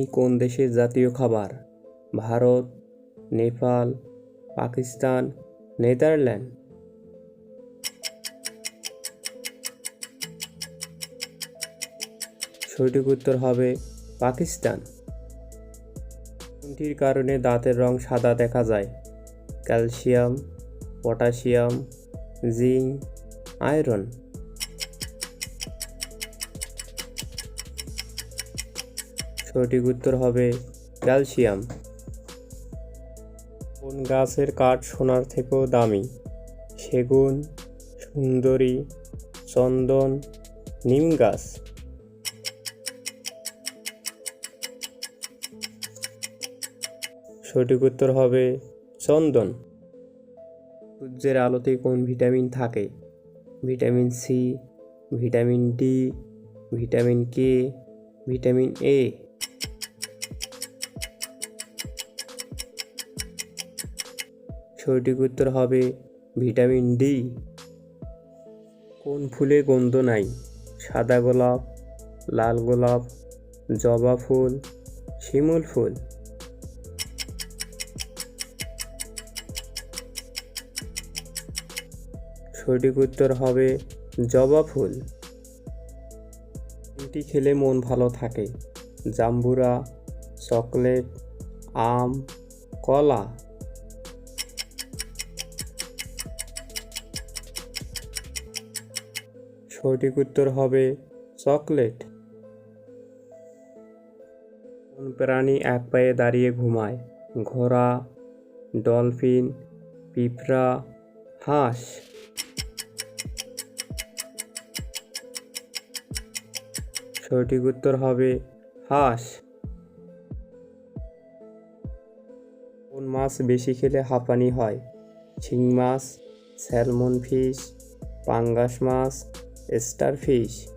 বিরিয়ানি কোন দেশের জাতীয় খাবার? ভারত, নেপাল, পাকিস্তান, নেদারল্যান্ড। সঠিক উত্তর হবে পাকিস্তান। কোনটির কারণে দাঁতের রং সাদা দেখা যায়? Calcium, potassium, zinc, iron. সঠিক উত্তর হবে ক্যালসিয়াম। কোন গাছের কাঠ সোনার থেকেও দামি? সেগুন, সুন্দরী, চন্দন, নিম গাছ। সঠিক উত্তর হবে চন্দন। সূর্যের আলোতে কোন ভিটামিন থাকে? Vitamin C, vitamin D, vitamin K, vitamin A. সঠিক উত্তর হবে ভিটামিন ডি। কোন ফুলে গন্ধ নাই? সাদা গোলাপ, লাল গোলাপ, জবা ফুল, শিমুল ফুল। সঠিক উত্তর হবে জবা ফুল। কোনটি খেলে মন ভালো থাকে? জাম্বুরা, চকলেট, আম, কলা। সঠিক উত্তর হবে চকলেট। কোন প্রাণী এক পায়ে দাঁড়িয়ে ঘুমায়? ঘোড়া, ডলফিন, পিঁপড়া, হাঁস। সঠিক উত্তর হবে হাঁস। কোন মাছ বেশি খেলে হাঁপানি হয়? শিং মাছ, স্যালমন ফিশ, পাঙ্গাস মাছ, স্টার ফিশ।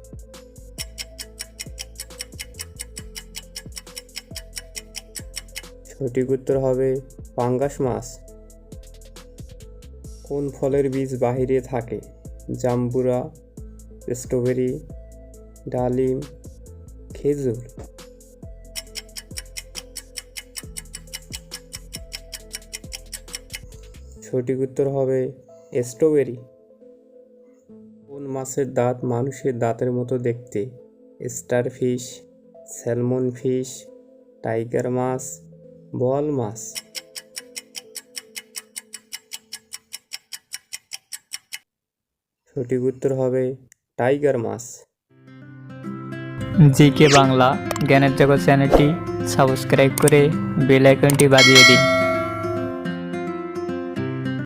সঠিক উত্তর হবে পাঙ্গাস মাছ। কোন ফলের বীজ বাহিরে থাকে? জাম্বুরা, স্ট্রবেরি, ডালিম, খেজুর। সঠিক উত্তর হবে স্ট্রবেরি। কোন মাছের দাঁত মানুষের দাঁতের মতো দেখতে? Star fish, salmon fish, tiger মাছ, বোয়াল মাছ। সঠিক উত্তর হবে টাইগার মাছ। জিকে বাংলা জ্ঞানের জগৎ চ্যানেলটি সাবস্ক্রাইব করে বেল আইকনটি বাজিয়ে দিন।